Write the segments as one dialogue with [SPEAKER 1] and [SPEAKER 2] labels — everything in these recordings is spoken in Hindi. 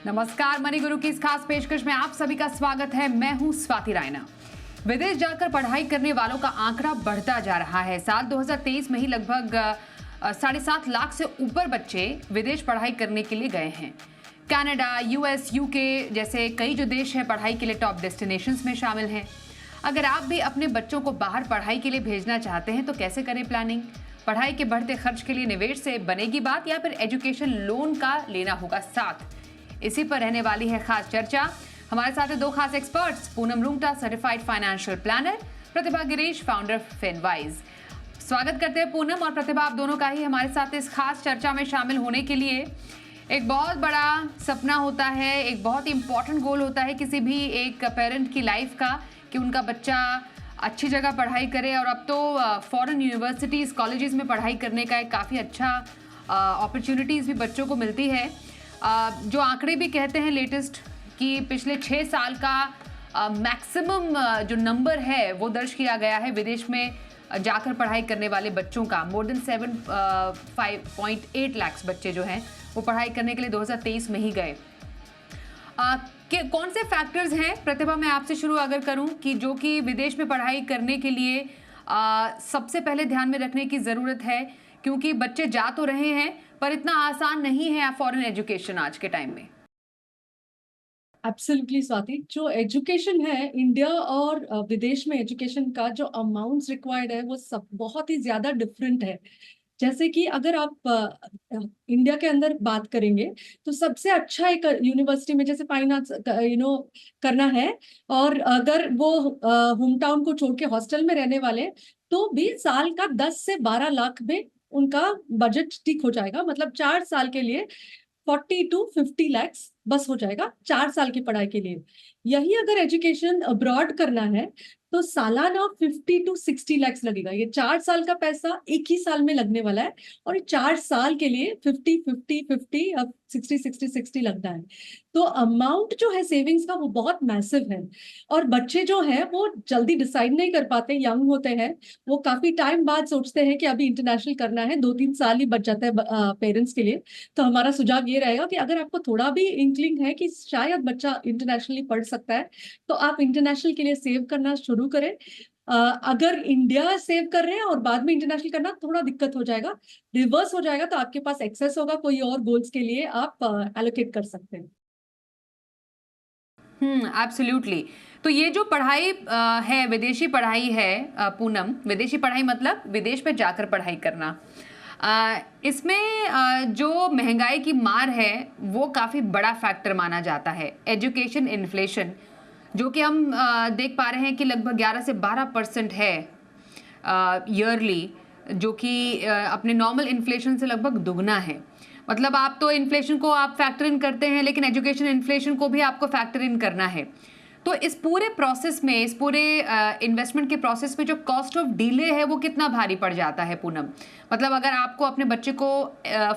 [SPEAKER 1] नमस्कार, मनी गुरु की इस खास पेशकश में आप सभी का स्वागत है। मैं हूं स्वाति रायना। विदेश जाकर पढ़ाई करने वालों का आंकड़ा बढ़ता जा रहा है। साल 2023 में ही लगभग 7.5 लाख से ऊपर बच्चे विदेश पढ़ाई करने के लिए गए हैं। कनाडा, यूएस, यूके जैसे कई जो देश हैं पढ़ाई के लिए टॉप डेस्टिनेशंस में शामिल हैं। अगर आप भी अपने बच्चों को बाहर पढ़ाई के लिए भेजना चाहते हैं तो कैसे करें प्लानिंग? पढ़ाई के बढ़ते खर्च के लिए निवेश से बनेगी बात या फिर एजुकेशन लोन का लेना होगा साथ? इसी पर रहने वाली है खास चर्चा। हमारे साथ है दो खास experts, Poonam Rungta, certified financial planner, Pratibha Girish, founder Finwise. स्वागत करते हैं पूनम और प्रतिभा, आप दोनों का ही हमारे साथ इस खास चर्चा में शामिल होने के लिए। एक बहुत बड़ा सपना होता है, एक बहुत इंपॉर्टेंट गोल होता है किसी भी एक पेरेंट की लाइफ का कि उनका बच्चा अच्छी जगह पढ़ाई करे। और अब तो फॉरेन यूनिवर्सिटीज़, कॉलेजेस में पढ़ाई करने का एक काफ़ी अच्छा अपॉर्चुनिटीज़ भी बच्चों को मिलती है। जो आंकड़े भी कहते हैं लेटेस्ट कि पिछले 6 साल का मैक्सिमम जो नंबर है वो दर्ज किया गया है विदेश में जाकर पढ़ाई करने वाले बच्चों का। मोर देन 7.8 लाख बच्चे जो हैं वो पढ़ाई करने के लिए 2023 में ही गए। कौन से फैक्टर्स हैं, प्रतिभा मैं आपसे शुरू अगर करूं, कि जो कि विदेश में पढ़ाई करने के लिए सबसे पहले ध्यान में रखने की ज़रूरत है? क्योंकि बच्चे जा तो रहे हैं पर इतना आसान नहीं है फॉरेन एजुकेशन आज के टाइम में।
[SPEAKER 2] एब्सोल्युटली स्वाति, जो एजुकेशन है इंडिया और विदेश में एजुकेशन का जो अमाउंट्स रिक्वायर्ड है वो सब बहुत ही ज्यादा डिफरेंट है। जैसे कि अगर आप इंडिया के अंदर बात करेंगे तो सबसे अच्छा एक यूनिवर्सिटी में जैसे फाइन आर्ट्स करना है, और अगर वो होम टाउन को छोड़ के हॉस्टल में रहने वाले तो भी साल का 10 से 12 लाख में उनका बजट ठीक हो जाएगा। मतलब 4 साल के लिए 40 to 50 lakhs बस हो जाएगा 4 साल की पढ़ाई के लिए। यही अगर एजुकेशन अब्रॉड करना है तो सालाना 50 to 60 lakhs लगेगा। ये 4 साल का पैसा एक ही साल में लगने वाला है, और 4 साल के लिए 50 अब 60 लगता है। तो अमाउंट जो है सेविंग्स का वो बहुत मैसिव है। और बच्चे जो है वो जल्दी डिसाइड नहीं कर पाते, यंग होते हैं, वो काफी टाइम बाद सोचते हैं कि अभी इंटरनेशनल करना है, 2-3 साल ही बच जाता है पेरेंट्स के लिए। तो हमारा सुझाव ये रहेगा कि अगर आपको थोड़ा भी इंक्लिंग है कि शायद बच्चा इंटरनेशनली पढ़ सकता है तो आप इंटरनेशनल के लिए सेव करना शुरू करें। अगर इंडिया सेव कर रहे हैं और बाद में इंटरनेशनल करना थोड़ा दिक्कत हो जाएगा, रिवर्स हो जाएगा, तो आपके पास एक्सेस होगा, कोई और गोल्स के लिए आप एलोकेट कर सकते हैं।
[SPEAKER 1] एब्सोल्युटली। तो ये जो पढ़ाई है, विदेशी पढ़ाई है पूनम, विदेशी पढ़ाई मतलब विदेश में जाकर पढ़ाई करना, इसमें जो महंगाई की मार है वो काफ़ी बड़ा फैक्टर माना जाता है। एजुकेशन इन्फ्लेशन जो कि हम देख पा रहे हैं कि लगभग 11 से 12% है ईयरली, जो कि अपने नॉर्मल इन्फ्लेशन से लगभग दुगना है। मतलब आप तो इन्फ्लेशन को आप फैक्टर इन करते हैं, लेकिन एजुकेशन इन्फ्लेशन को भी आपको फैक्टर इन करना है। तो इस पूरे प्रोसेस में, इस पूरे इन्वेस्टमेंट के प्रोसेस में जो कॉस्ट ऑफ डिले है वो कितना भारी पड़ जाता है पूनम? मतलब अगर आपको अपने बच्चे को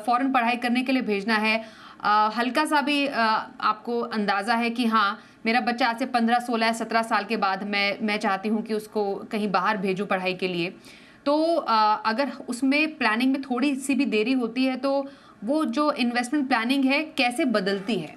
[SPEAKER 1] फॉरेन पढ़ाई करने के लिए भेजना है, हल्का सा भी आपको अंदाज़ा है कि हाँ मेरा बच्चा आज से 15, 16, 17 साल के बाद मैं चाहती हूँ कि उसको कहीं बाहर भेजूँ पढ़ाई के लिए, तो अगर उसमें प्लानिंग में थोड़ी सी भी देरी होती है तो वो जो इन्वेस्टमेंट प्लानिंग है कैसे बदलती है?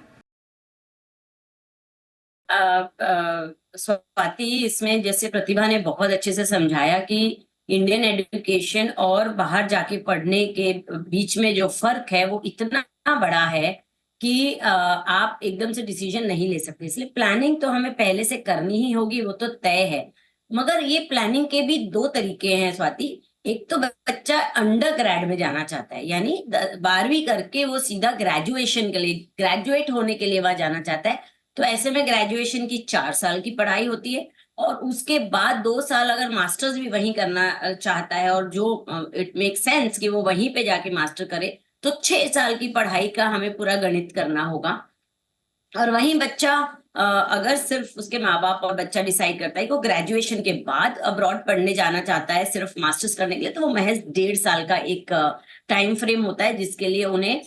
[SPEAKER 3] स्वाति, इसमें जैसे प्रतिभा ने बहुत अच्छे से समझाया कि इंडियन एजुकेशन और बाहर जाके पढ़ने के बीच में जो फर्क है वो इतना बड़ा है कि आप एकदम से डिसीजन नहीं ले सकते। इसलिए प्लानिंग तो हमें पहले से करनी ही होगी, वो तो तय है। मगर ये प्लानिंग के भी 2 तरीके हैं स्वाति। एक तो बच्चा अंडर ग्रेड में जाना चाहता है, यानी 12वीं करके वो सीधा ग्रेजुएशन के लिए, ग्रेजुएट होने के लिए वहां जाना चाहता है। तो ऐसे में ग्रेजुएशन की 4 साल की पढ़ाई होती है, और उसके बाद 2 साल अगर मास्टर्स भी वहीं करना चाहता है, और जो इट मेक सेंस कि वो वहीं पे जाके मास्टर करे, तो 6 साल की पढ़ाई का हमें पूरा गणित करना होगा। और वहीं बच्चा अगर सिर्फ उसके माँ बाप और बच्चा डिसाइड करता है कि वो ग्रेजुएशन के बाद अब्रॉड पढ़ने जाना चाहता है सिर्फ मास्टर्स करने के लिए, तो वो महज 1.5 साल का एक टाइम फ्रेम होता है जिसके लिए उन्हें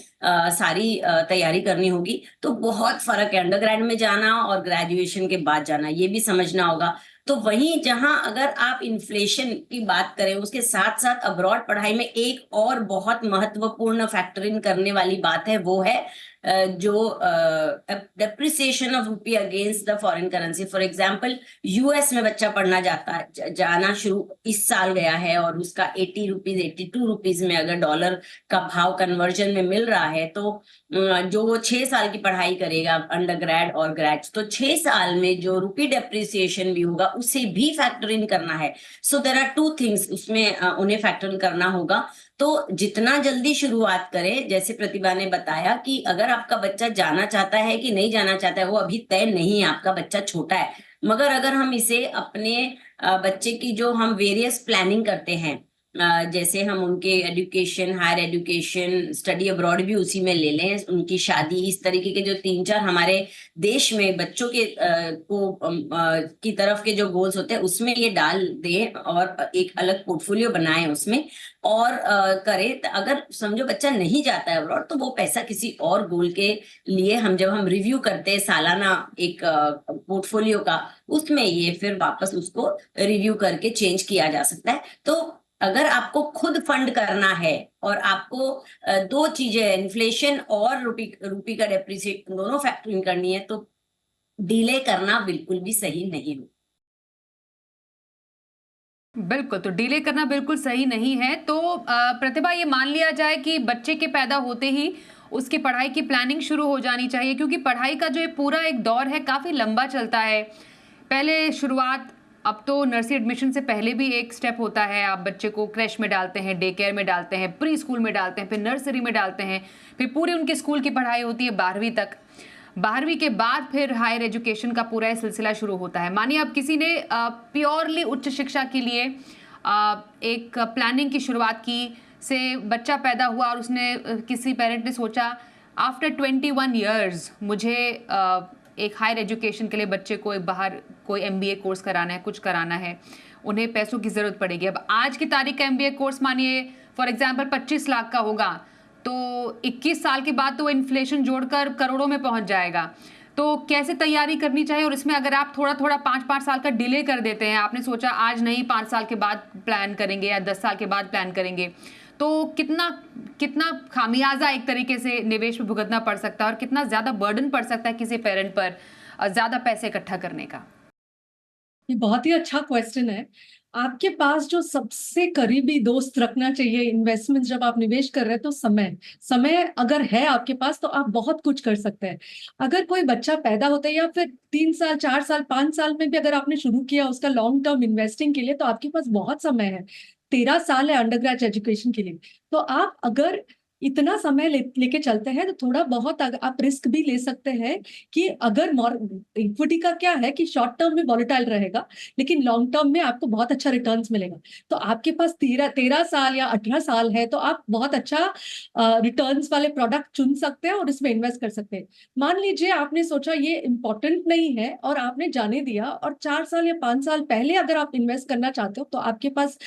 [SPEAKER 3] सारी तैयारी करनी होगी। तो बहुत फर्क है अंडर ग्रेड में जाना और ग्रेजुएशन के बाद जाना, ये भी समझना होगा। तो वहीं जहां अगर आप इन्फ्लेशन की बात करें, उसके साथ साथ अब्रॉड पढ़ाई में एक और बहुत महत्वपूर्ण फैक्टर इन करने वाली बात है, वो है जो डेप्रिसिएशन ऑफ रूपी against the foreign currency, for example US में बच्चा पढ़ना जाना शुरू इस साल गया है और उसका 80 रुपीज 82 रुपीज में अगर डॉलर का भाव कन्वर्जन में मिल रहा है, तो जो वो 6 साल की पढ़ाई करेगा अंडर ग्रेड और ग्रेड, तो 6 साल में जो रूपी डेप्रिसिएशन भी होगा उसे भी फैक्टर इन करना है। So there are two things उसमें उन्हें फैक्टर इन करना होगा। तो जितना जल्दी शुरुआत करें, जैसे प्रतिभा ने बताया कि अगर आपका बच्चा जाना चाहता है कि नहीं जाना चाहता है वो अभी तय नहीं है, आपका बच्चा छोटा है, मगर अगर हम इसे अपने बच्चे की जो हम वेरियस प्लानिंग करते हैं, जैसे हम उनके education, higher education, study abroad भी उसी में ले लें, उनकी शादी, इस तरीके के जो 3-4 हमारे देश में बच्चों के की तरफ के जो गोल्स होते हैं उसमें ये डाल दें और एक अलग पोर्टफोलियो बनाएं उसमें और करें। अगर समझो बच्चा नहीं जाता है अब्रॉड, तो वो पैसा किसी और गोल के लिए जब हम रिव्यू करते हैं सालाना एक पोर्टफोलियो का, उसमें ये फिर वापस उसको रिव्यू करके चेंज किया जा सकता है। तो अगर आपको खुद फंड करना है और आपको 2 चीजें, इन्फ्लेशन और रूपी का डेप्रिसिएशन दोनों फैक्टरिंग करनी है, तो डिले करना बिल्कुल भी सही नहीं हो।
[SPEAKER 1] बिल्कुल, तो डिले करना बिल्कुल सही नहीं है। तो प्रतिभा, ये मान लिया जाए कि बच्चे के पैदा होते ही उसकी पढ़ाई की प्लानिंग शुरू हो जानी चाहिए, क्योंकि पढ़ाई का जो ये पूरा एक दौर है काफ़ी लंबा चलता है। पहले शुरुआत, अब तो नर्सरी एडमिशन से पहले भी एक स्टेप होता है, आप बच्चे को क्रैश में डालते हैं, डे केयर में डालते हैं, प्री स्कूल में डालते हैं, फिर नर्सरी में डालते हैं, फिर पूरी उनके स्कूल की पढ़ाई होती है 12वीं तक। 12वीं के बाद फिर हायर एजुकेशन का पूरा सिलसिला शुरू होता है। मानिए अब किसी ने प्योरली उच्च शिक्षा के लिए एक प्लानिंग की शुरुआत की, से बच्चा पैदा हुआ और उसने किसी पेरेंट ने सोचा आफ्टर 21 ईयर्स मुझे एक हायर एजुकेशन के लिए बच्चे को बाहर कोई MBA कोर्स कराना है, कुछ कराना है, उन्हें पैसों की ज़रूरत पड़ेगी। अब आज की तारीख का MBA कोर्स मानिए फॉर एग्जांपल 25 लाख का होगा, तो 21 साल के बाद तो इन्फ्लेशन जोड़कर करोड़ों में पहुंच जाएगा। तो कैसे तैयारी करनी चाहिए? और इसमें अगर आप थोड़ा थोड़ा 5-5 साल का डिले कर देते हैं, आपने सोचा आज नहीं 5 साल के बाद प्लान करेंगे या 10 साल के बाद प्लान करेंगे, तो कितना खामियाजा एक तरीके से निवेश में भुगतना पड़ सकता है और कितना ज्यादा बर्डन पड़ सकता है किसी पेरेंट पर ज्यादा पैसे इकट्ठा करने का।
[SPEAKER 2] ये बहुत ही अच्छा क्वेश्चन है। आपके पास जो सबसे करीबी दोस्त रखना चाहिए इन्वेस्टमेंट जब आप निवेश कर रहे हैं, तो समय अगर है आपके पास तो आप बहुत कुछ कर सकते हैं। अगर कोई बच्चा पैदा होता है या फिर 3 साल 4 साल 5 साल में भी अगर आपने शुरू किया उसका लॉन्ग टर्म इन्वेस्टिंग के लिए, तो आपके पास बहुत समय है। 13 साल है अंडर ग्रेजुएट एजुकेशन के लिए। तो आप अगर इतना समय लेके चलते हैं तो थोड़ा बहुत आप रिस्क भी ले सकते हैं कि अगर इक्विटी का क्या है कि शॉर्ट टर्म में वॉलेटाइल रहेगा, लेकिन लॉन्ग टर्म में आपको बहुत अच्छा रिटर्न्स मिलेगा। तो आपके पास 13 साल या 18 साल है तो आप बहुत अच्छा रिटर्न्स वाले प्रोडक्ट चुन सकते हैं और इसमें इन्वेस्ट कर सकते हैं। मान लीजिए आपने सोचा ये इंपॉर्टेंट नहीं है और आपने जाने दिया, और 4 साल या 5 साल पहले अगर आप इन्वेस्ट करना चाहते हो तो आपके पास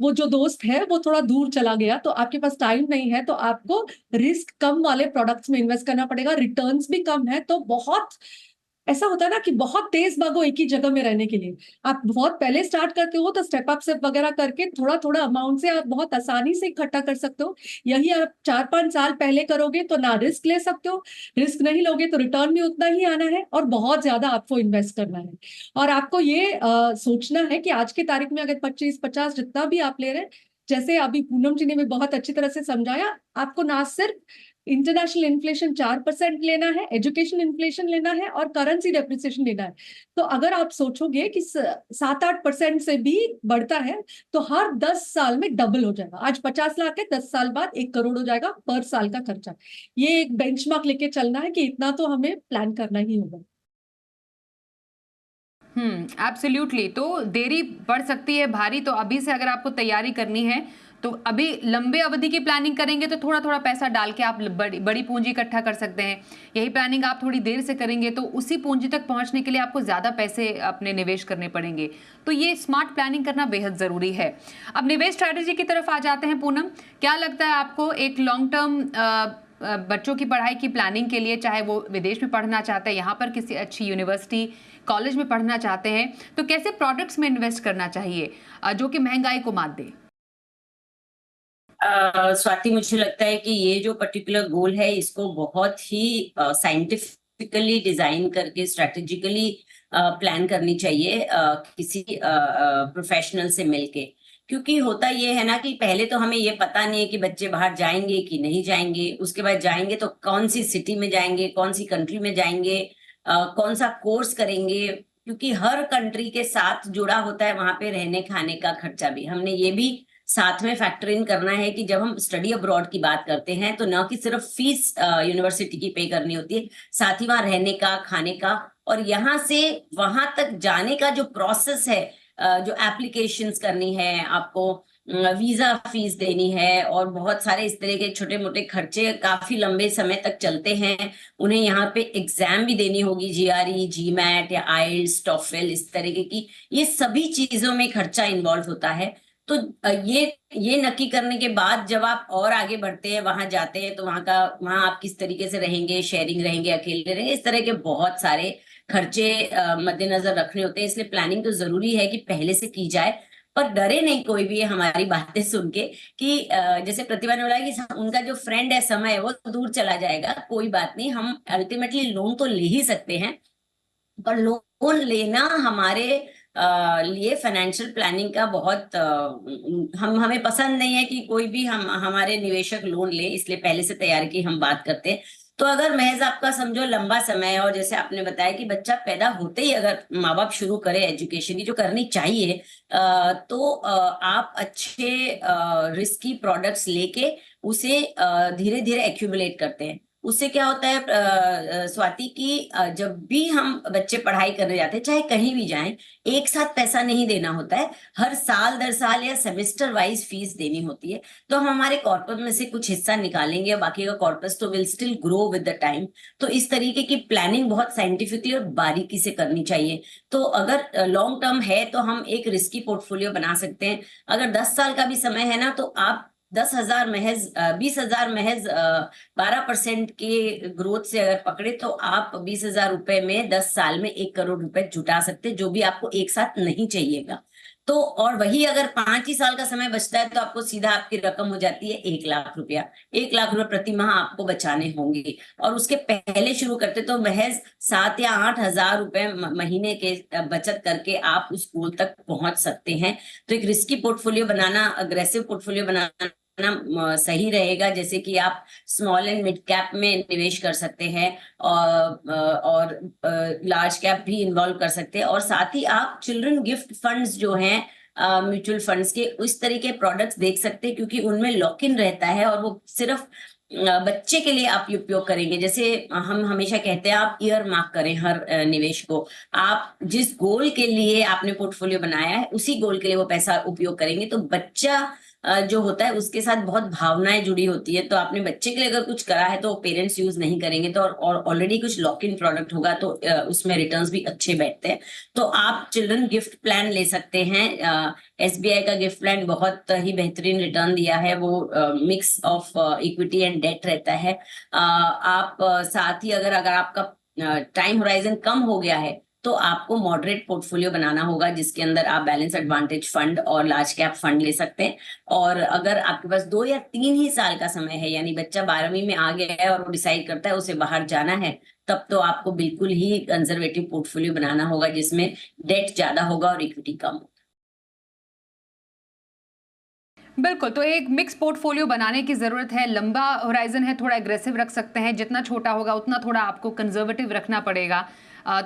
[SPEAKER 2] वो जो दोस्त है वो थोड़ा दूर चला गया, तो आपके पास टाइम नहीं है, तो आपको रिस्क कम वाले प्रोडक्ट्स में इन्वेस्ट करना पड़ेगा। रिटर्न्स भी कम है, तो बहुत ऐसा होता है ना कि बहुत तेज भागो एक ही जगह में रहने के लिए। आप बहुत पहले स्टार्ट करते हो तो स्टेप अप स्टेप वगैरह करके थोड़ा थोड़ा अमाउंट से आप बहुत आसानी से इकट्ठा कर सकते हो। यही आप 4-5 साल पहले करोगे तो ना रिस्क ले सकते हो, रिस्क नहीं लोगे तो रिटर्न भी उतना ही आना है और बहुत ज्यादा आपको इन्वेस्ट करना है। और आपको ये सोचना है कि आज की तारीख में अगर 25-50 जितना भी आप ले रहे हैं, जैसे अभी पूनम जी ने भी बहुत अच्छी तरह से समझाया, आपको ना सिर्फ इंटरनेशनल इन्फ्लेशन 4% लेना है, एजुकेशन इन्फ्लेशन लेना है और करेंसी डेप्रिसिएशन लेना है। तो अगर आप सोचोगे कि 7-8% से भी बढ़ता है तो हर 10 साल में डबल हो जाएगा। आज 50 लाख है, 10 साल बाद 1 करोड़ हो जाएगा पर साल का खर्चा। ये एक बेंचमार्क लेके चलना है कि इतना तो हमें प्लान करना ही होगा।
[SPEAKER 1] एब्सोल्युटली। तो देरी पड़ सकती है भारी, तो अभी से अगर आपको तैयारी करनी है तो अभी लंबे अवधि की प्लानिंग करेंगे तो थोड़ा थोड़ा पैसा डाल के आप बड़ी पूंजी इकट्ठा कर सकते हैं। यही प्लानिंग आप थोड़ी देर से करेंगे तो उसी पूंजी तक पहुंचने के लिए आपको ज़्यादा पैसे अपने निवेश करने पड़ेंगे। तो ये स्मार्ट प्लानिंग करना बेहद ज़रूरी है। अब निवेश स्ट्रैटेजी की तरफ आ जाते हैं। पूनम, क्या लगता है आपको एक लॉन्ग टर्म बच्चों की पढ़ाई की प्लानिंग के लिए, चाहे वो विदेश में पढ़ना चाहते हैं, यहाँ पर किसी अच्छी यूनिवर्सिटी कॉलेज में पढ़ना चाहते हैं, तो कैसे प्रोडक्ट्स में इन्वेस्ट करना चाहिए जो कि महंगाई को मात दे?
[SPEAKER 3] स्वाति, मुझे लगता है कि ये जो पर्टिकुलर गोल है इसको बहुत ही साइंटिफिकली डिजाइन करके स्ट्रेटेजिकली प्लान करनी चाहिए, किसी प्रोफेशनल से मिलके। क्योंकि होता ये है ना कि पहले तो हमें ये पता नहीं है कि बच्चे बाहर जाएंगे कि नहीं जाएंगे, उसके बाद जाएंगे तो कौन सी सिटी में जाएंगे, कौन सी कंट्री में जाएंगे, कौन सा कोर्स करेंगे, क्योंकि हर कंट्री के साथ जुड़ा होता है वहां पे रहने खाने का खर्चा भी। हमने ये भी साथ में फैक्टर इन करना है कि जब हम स्टडी अब्रॉड की बात करते हैं तो न कि सिर्फ फीस यूनिवर्सिटी की पे करनी होती है, साथ ही वहां रहने का, खाने का, और यहाँ से वहां तक जाने का जो प्रोसेस है, जो एप्लीकेशंस करनी है आपको, वीजा फीस देनी है, और बहुत सारे इस तरह के छोटे मोटे खर्चे काफी लंबे समय तक चलते हैं। उन्हें यहाँ पे एग्जाम भी देनी होगी, जीआरई, जीमैट या आइल्स, टॉफेल, इस तरीके की ये सभी चीजों में खर्चा इन्वॉल्व होता है। तो ये नक्की करने के बाद जब आप और आगे बढ़ते हैं, वहां जाते हैं, तो वहां आप किस तरीके से रहेंगे, शेयरिंग रहेंगे, अकेले रहेंगे, इस तरह के बहुत सारे खर्चे मद्देनजर रखने होते हैं। इसलिए प्लानिंग तो जरूरी है कि पहले से की जाए। पर डरे नहीं कोई भी हमारी बातें सुन के कि जैसे प्रतिभा ने बोला कि उनका जो फ्रेंड है समय वो दूर चला जाएगा, कोई बात नहीं, हम अल्टीमेटली लोन तो ले ही सकते हैं। पर लोन लेना हमारे लिए फाइनेंशियल प्लानिंग का बहुत हमें पसंद नहीं है कि कोई भी हमारे निवेशक लोन ले, इसलिए पहले से तैयारी की हम बात करते हैं। तो अगर महज आपका समझो लंबा समय है, और जैसे आपने बताया कि बच्चा पैदा होते ही अगर माँ बाप शुरू करे एजुकेशन जो करनी चाहिए, तो आप अच्छे रिस्की प्रोडक्ट्स लेके उसे धीरे धीरे एक्यूमुलेट करते हैं। उससे क्या होता है स्वाति की जब भी हम बच्चे पढ़ाई करने जाते हैं, चाहे कहीं भी जाएं, एक साथ पैसा नहीं देना होता है, हर साल दर साल या सेमेस्टर वाइज फीस देनी होती है। तो हम हमारे कॉर्पस में से कुछ हिस्सा निकालेंगे, बाकी का कॉर्पस तो will still grow with the time. तो इस तरीके की प्लानिंग बहुत साइंटिफिकली और बारीकी से करनी चाहिए। तो अगर लॉन्ग टर्म है तो हम एक रिस्की पोर्टफोलियो बना सकते हैं। अगर 10 साल का भी समय है ना, तो आप 10,000 महज 20,000 महज 12% के ग्रोथ से अगर पकड़े तो आप 20,000 रुपए में 10 साल में 1 करोड़ रुपए जुटा सकते, जो भी आपको एक साथ नहीं चाहिएगा। तो और वही अगर 5 ही साल का समय बचता है तो आपको सीधा आपकी रकम हो जाती है 1 लाख रुपया। 1 लाख रुपए प्रति माह आपको बचाने होंगे, और उसके पहले शुरू करते तो महज 7 या 8 हजार रुपए महीने के बचत करके आप उस गोल तक पहुंच सकते हैं। तो एक रिस्की पोर्टफोलियो बनाना, अग्रेसिव पोर्टफोलियो बनाना सही रहेगा। जैसे कि आप स्मॉल एंड मिड कैप में निवेश कर सकते हैं, और लार्ज कैप भी इन्वॉल्व कर सकते हैं, और साथ ही आप चिल्ड्रन गिफ्ट फंड्स जो हैं म्यूचुअल फंड्स के, उस तरह के प्रोडक्ट्स देख सकते हैं, क्योंकि उनमें लॉक इन रहता है और वो सिर्फ बच्चे के लिए आप उपयोग करेंगे। जैसे हम हमेशा कहते हैं आप ईयर मार्क करें हर निवेश को। आप जिस गोल के लिए आपने पोर्टफोलियो बनाया है उसी गोल के लिए वो पैसा उपयोग करेंगे। तो बच्चा जो होता है उसके साथ बहुत भावनाएं जुड़ी होती है। तो आपने बच्चे के लिए अगर कुछ करा है तो पेरेंट्स यूज नहीं करेंगे, तो और ऑलरेडी कुछ लॉक इन प्रोडक्ट होगा तो उसमें रिटर्न्स भी अच्छे बैठते हैं। तो आप चिल्ड्रन गिफ्ट प्लान ले सकते हैं। एसबीआई का गिफ्ट प्लान बहुत ही बेहतरीन रिटर्न दिया है, वो mix of equity and debt रहता है। आप साथ ही अगर आपका टाइम होराइजन कम हो गया है तो आपको मॉडरेट पोर्टफोलियो बनाना होगा, जिसके अंदर आप बैलेंस एडवांटेज फंड और लार्ज कैप फंड ले सकते हैं। और अगर आपके पास 2 या 3 ही साल का समय है, यानी बच्चा 12वीं में आ गया है और वो डिसाइड करता है उसे बाहर जाना है, तब तो आपको बिल्कुल ही कंजर्वेटिव पोर्टफोलियो बनाना होगा, जिसमें डेट ज्यादा होगा और इक्विटी कम होगा।
[SPEAKER 1] बिल्कुल, तो एक मिक्स पोर्टफोलियो बनाने की ज़रूरत है। लंबा होराइजन है, थोड़ा एग्रेसिव रख सकते हैं, जितना छोटा होगा उतना थोड़ा आपको कंजर्वेटिव रखना पड़ेगा।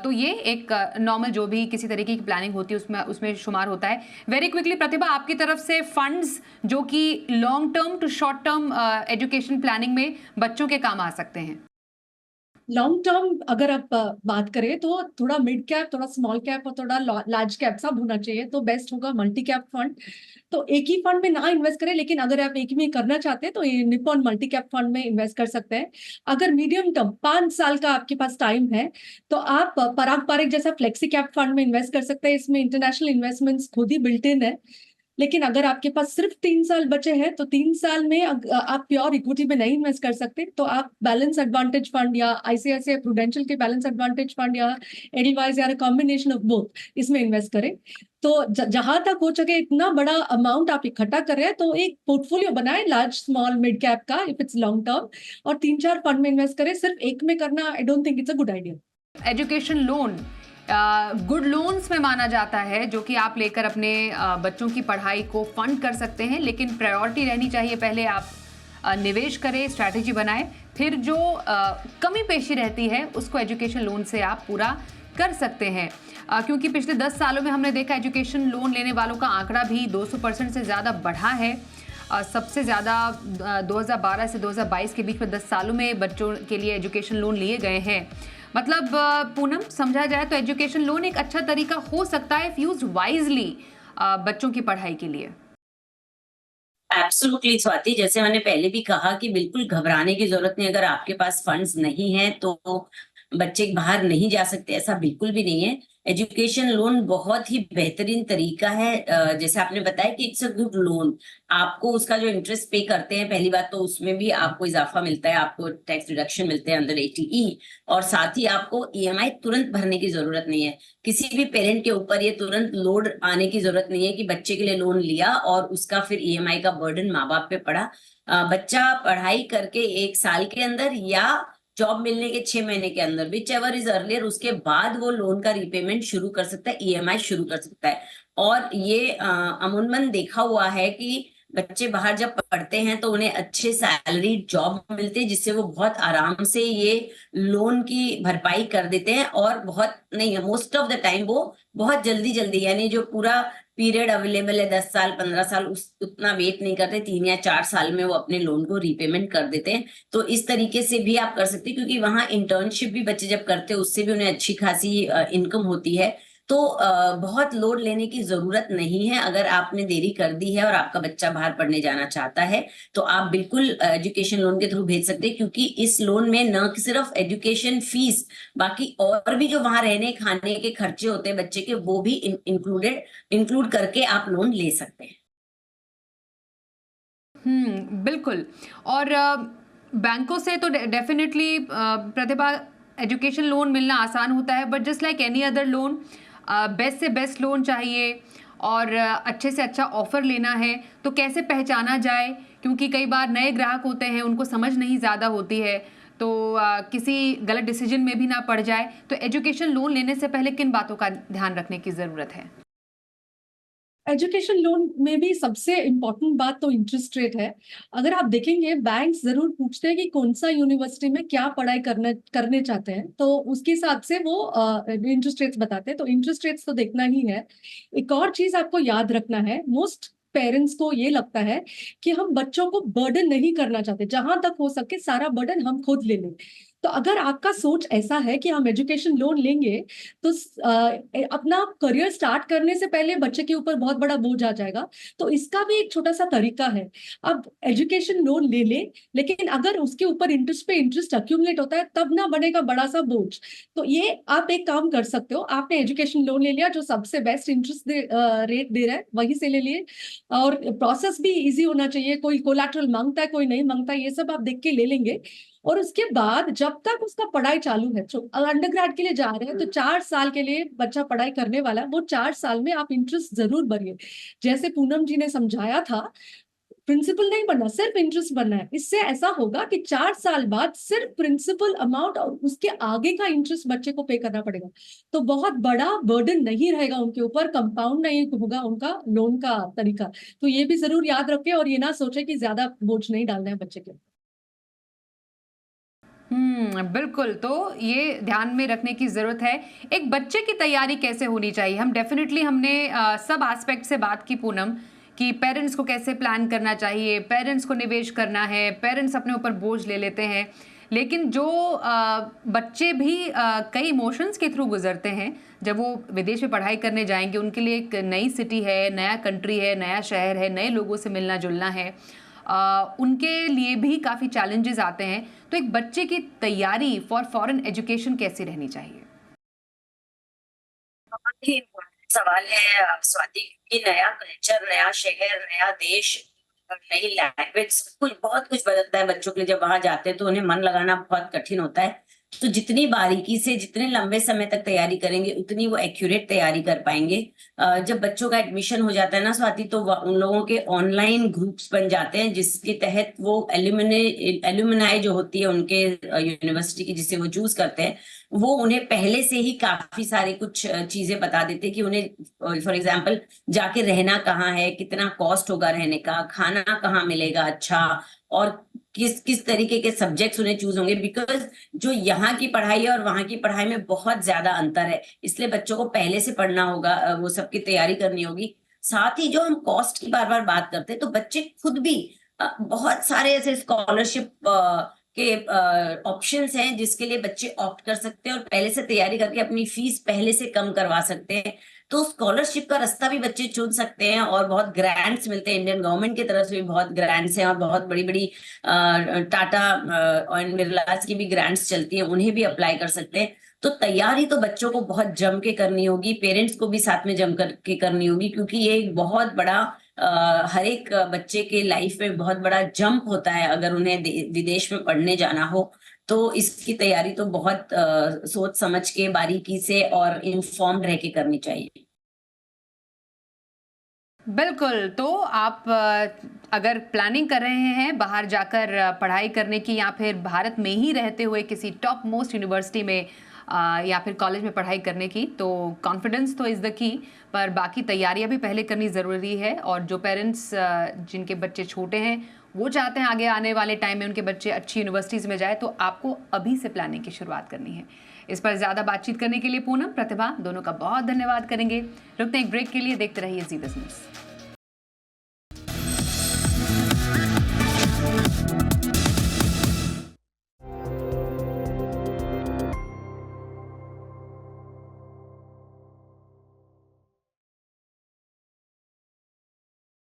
[SPEAKER 1] तो ये एक नॉर्मल जो भी किसी तरीके की प्लानिंग होती है उसमें शुमार होता है। वेरी क्विकली प्रतिभा, आपकी तरफ से फंड्स जो कि long term to short term education planning में बच्चों के काम आ सकते हैं।
[SPEAKER 2] लॉन्ग टर्म अगर आप बात करें तो थोड़ा मिड कैप, थोड़ा स्मॉल कैप और थोड़ा लार्ज कैप सब होना चाहिए, तो बेस्ट होगा मल्टी कैप फंड। तो एक ही फंड में ना इन्वेस्ट करें, लेकिन अगर आप एक ही में करना चाहते हैं तो निप्पॉन मल्टी कैप फंड में इन्वेस्ट कर सकते हैं। अगर मीडियम टर्म 5 साल का आपके पास टाइम है तो आप पराग पारिक जैसा फ्लेक्सी कैप फंड में इन्वेस्ट कर सकते हैं। इसमें इंटरनेशनल इन्वेस्टमेंट्स खुद ही बिल्ट इन है, लेकिन अगर आपके पास सिर्फ 3 साल बचे हैं तो 3 साल में आप प्योर इक्विटी में नहीं इन्वेस्ट कर सकते, तो आप बैलेंस एडवांटेज फंड या आईसीआईसीआई प्रूडेंशियल के बैलेंस एडवांटेज फंड या एडवाइज या कॉम्बिनेशन ऑफ बोथ इसमें इन्वेस्ट करें। तो जहां तक हो सके इतना बड़ा अमाउंट आप इकट्ठा कर रहे हैं तो एक पोर्टफोलियो बनाएं, लार्ज स्मॉल मिड कैप का, इफ इट्स लॉन्ग टर्म, और 3-4 फंड में इन्वेस्ट करें। सिर्फ एक में करना I don't think it's a good idea.
[SPEAKER 1] Education loan good loans में माना जाता है, जो कि आप लेकर अपने बच्चों की पढ़ाई को फंड कर सकते हैं, लेकिन प्रायोरिटी रहनी चाहिए पहले आप निवेश करें, स्ट्रैटेजी बनाएं, फिर जो कमी पेशी रहती है उसको एजुकेशन लोन से आप पूरा कर सकते हैं। क्योंकि पिछले 10 सालों में हमने देखा एजुकेशन लोन लेने वालों का आंकड़ा भी 200% से ज़्यादा बढ़ा है। सबसे ज़्यादा 2012 से 2022 के बीच में 10 सालों में बच्चों के लिए एजुकेशन लोन लिए गए हैं। मतलब पूनम, समझा जाए तो एजुकेशन लोन एक अच्छा तरीका हो सकता है इफ यूज्ड वाइजली बच्चों की पढ़ाई के लिए।
[SPEAKER 3] एब्सोल्युटली स्वाति, जैसे मैंने पहले भी कहा कि बिल्कुल घबराने की जरूरत नहीं। अगर आपके पास फंड्स नहीं है तो बच्चे बाहर नहीं जा सकते, ऐसा बिल्कुल भी नहीं है। एजुकेशन लोन बहुत ही बेहतरीन तरीका है। जैसे आपने बताया कि इट्स अ गुड लोन। आपको उसका जो इंटरेस्ट पे करते हैं, पहली बात तो उसमें भी आपको इजाफा मिलता है, आपको टैक्स रिडक्शन मिलते हैं अंडर 80E, और साथ ही आपको ईएमआई तुरंत भरने की जरूरत नहीं है। किसी भी पेरेंट के ऊपर ये तुरंत लोड आने की जरूरत नहीं है कि बच्चे के लिए लोन लिया और उसका फिर ईएमआई का बर्डन माँ बाप पे पड़ा। बच्चा पढ़ाई करके 1 साल के अंदर या जॉब मिलने के 6 महीने के अंदर, विच एवर इज अर्लियर, उसके बाद वो लोन का रीपेमेंट शुरू कर सकता है, ईएमआई शुरू कर सकता है। और ये अमूमन देखा हुआ है कि बच्चे बाहर जब पढ़ते हैं तो उन्हें अच्छे सैलरी जॉब मिलते हैं, जिससे वो बहुत आराम से ये लोन की भरपाई कर देते हैं। और बहुत नहीं, मोस्ट ऑफ द टाइम वो बहुत जल्दी जल्दी, यानी जो पूरा पीरियड अवेलेबल है 10 साल 15 साल, उतना वेट नहीं करते, 3 या 4 साल में वो अपने लोन को रीपेमेंट कर देते हैं। तो इस तरीके से भी आप कर सकते हैं, क्योंकि वहां इंटर्नशिप भी बच्चे जब करते हैं उससे भी उन्हें अच्छी खासी इनकम होती है। तो बहुत लोड लेने की जरूरत नहीं है। अगर आपने देरी कर दी है और आपका बच्चा बाहर पढ़ने जाना चाहता है तो आप बिल्कुल एजुकेशन लोन के थ्रू भेज सकते हैं, क्योंकि इस लोन में न सिर्फ एजुकेशन फीस, बाकी और भी जो वहां रहने खाने के खर्चे होते हैं बच्चे के, वो भी इंक्लूड करके आप लोन ले सकते हैं।
[SPEAKER 1] बिल्कुल। और बैंकों से तो डेफिनेटली प्रतिभा एजुकेशन लोन मिलना आसान होता है, but just like any other loan, best से बेस्ट लोन चाहिए और अच्छे से अच्छा ऑफर लेना है तो कैसे पहचाना जाए, क्योंकि कई बार नए ग्राहक होते हैं, उनको समझ नहीं ज़्यादा होती है, तो किसी गलत डिसीजन में भी ना पड़ जाए। तो एजुकेशन लोन लेने से पहले किन बातों का ध्यान रखने की ज़रूरत है?
[SPEAKER 2] एजुकेशन लोन में भी सबसे इम्पोर्टेंट बात तो इंटरेस्ट रेट है। अगर आप देखेंगे बैंक्स जरूर पूछते हैं कि कौन सा यूनिवर्सिटी में क्या पढ़ाई करने चाहते हैं, तो उसके हिसाब से वो इंटरेस्ट रेट्स बताते हैं। तो इंटरेस्ट रेट्स तो देखना ही है। एक और चीज आपको याद रखना है, मोस्ट पेरेंट्स को ये लगता है कि हम बच्चों को बर्डन नहीं करना चाहते, जहां तक हो सके सारा बर्डन हम खुद ले लें। तो अगर आपका सोच ऐसा है कि हम एजुकेशन लोन लेंगे तो अपना करियर स्टार्ट करने से पहले बच्चे के ऊपर बहुत बड़ा बोझ आ जाएगा। तो इसका भी एक छोटा सा तरीका है, अब एजुकेशन लोन ले ले, लेकिन अगर उसके ऊपर इंटरेस्ट पे इंटरेस्ट अक्यूमुलेट होता है तब ना बनेगा बड़ा सा बोझ। तो ये आप एक काम कर सकते हो, आपने एजुकेशन लोन ले लिया, जो सबसे बेस्ट इंटरेस्ट रेट दे रहा है वहीं से ले लिए, और प्रोसेस भी इजी होना चाहिए, कोई कोलैटरल मांगता है कोई नहीं मांगता, ये सब आप देख के ले लेंगे। और उसके बाद जब तक उसका पढ़ाई चालू है, तो अंडरग्रेड के लिए जा रहे हैं तो 4 साल के लिए बच्चा पढ़ाई करने वाला है, वो 4 साल में आप इंटरेस्ट जरूर भरिए। जैसे पूनम जी ने समझाया था, प्रिंसिपल नहीं बनना, सिर्फ इंटरेस्ट बनना है। इससे ऐसा होगा कि 4 साल बाद सिर्फ प्रिंसिपल अमाउंट और उसके आगे का इंटरेस्ट बच्चे को पे करना पड़ेगा। तो बहुत बड़ा बर्डन नहीं रहेगा उनके ऊपर, कंपाउंड नहीं होगा उनका लोन का तरीका। तो ये भी जरूर याद रखें और ये ना सोचे कि ज्यादा बोझ नहीं डालना है बच्चे के।
[SPEAKER 1] बिल्कुल। तो ये ध्यान में रखने की ज़रूरत है। एक बच्चे की तैयारी कैसे होनी चाहिए? हमने सब एस्पेक्ट से बात की पूनम, कि पेरेंट्स को कैसे प्लान करना चाहिए, पेरेंट्स को निवेश करना है, पेरेंट्स अपने ऊपर बोझ ले लेते हैं, लेकिन जो बच्चे भी कई इमोशंस के थ्रू गुजरते हैं जब वो विदेश में पढ़ाई करने जाएंगे, उनके लिए एक नई सिटी है, नया कंट्री है, नया शहर है, नए लोगों से मिलना जुलना है, उनके लिए भी काफ़ी चैलेंजेस आते हैं। तो एक बच्चे की तैयारी फॉर फॉरेन एजुकेशन कैसी रहनी चाहिए?
[SPEAKER 3] बहुत ही इम्पोर्टेंट सवाल है स्वाति, कि नया कल्चर, नया शहर, नया देश और नई लैंग्वेज, कुछ बहुत कुछ बदलता है बच्चों के लिए। जब वहां जाते हैं तो उन्हें मन लगाना बहुत कठिन होता है। तो जितनी बारीकी से, जितने लंबे समय तक तैयारी करेंगे, उतनी वो एक्यूरेट तैयारी कर पाएंगे। जब बच्चों का एडमिशन हो जाता है ना स्वाति, तो उन लोगों के ऑनलाइन ग्रुप्स बन जाते हैं, जिसके तहत वो एल्यूमिनाई जो होती है उनके यूनिवर्सिटी की, जिसे वो चूज करते हैं, वो उन्हें पहले से ही काफी सारे कुछ चीजें बता देते हैं कि उन्हें फॉर एग्जाम्पल जाके रहना कहाँ है, कितना कॉस्ट होगा रहने का, खाना कहाँ मिलेगा अच्छा, और किस किस तरीके के सब्जेक्ट्स उन्हें चूज होंगे। बिकॉज जो यहाँ की पढ़ाई है और वहाँ की पढ़ाई में बहुत ज्यादा अंतर है, इसलिए बच्चों को पहले से पढ़ना होगा, वो सबकी तैयारी करनी होगी। साथ ही जो हम कॉस्ट की बार बार बात करते हैं, तो बच्चे खुद भी बहुत सारे ऐसे स्कॉलरशिप के ऑप्शंस हैं जिसके लिए बच्चे ऑप्ट कर सकते हैं और पहले से तैयारी करके अपनी फीस पहले से कम करवा सकते हैं। तो स्कॉलरशिप का रास्ता भी बच्चे चुन सकते हैं, और बहुत ग्रांट्स मिलते हैं। इंडियन गवर्नमेंट की तरफ से भी बहुत ग्रांट्स हैं, और बहुत बड़ी बड़ी टाटा और बिरलास की भी ग्रांट्स चलती हैं, उन्हें भी अप्लाई कर सकते हैं। तो तैयारी तो बच्चों को बहुत जम के करनी होगी, पेरेंट्स को भी साथ में जम करके करनी होगी, क्योंकि ये एक बहुत बड़ा हर एक बच्चे के लाइफ में बहुत बड़ा जंप होता है अगर उन्हें विदेश में पढ़ने जाना हो। तो इसकी तैयारी तो बहुत सोच समझ के, बारीकी से और इन्फॉर्म्ड रह के करनी चाहिए।
[SPEAKER 1] बिल्कुल। तो आप अगर प्लानिंग कर रहे हैं बाहर जाकर पढ़ाई करने की, या फिर भारत में ही रहते हुए किसी टॉप मोस्ट यूनिवर्सिटी में या फिर कॉलेज में पढ़ाई करने की, तो कॉन्फिडेंस तो इज़ द की, पर बाकी तैयारियां भी पहले करनी ज़रूरी है। और जो पेरेंट्स जिनके बच्चे छोटे हैं वो चाहते हैं आगे आने वाले टाइम में उनके बच्चे अच्छी यूनिवर्सिटीज़ में जाए, तो आपको अभी से प्लानिंग की शुरुआत करनी है। इस पर ज़्यादा बातचीत करने के लिए पूनम, प्रतिभा दोनों का बहुत धन्यवाद करेंगे। रुकते हैं एक ब्रेक के लिए, देखते रहिए जी बिजनेस।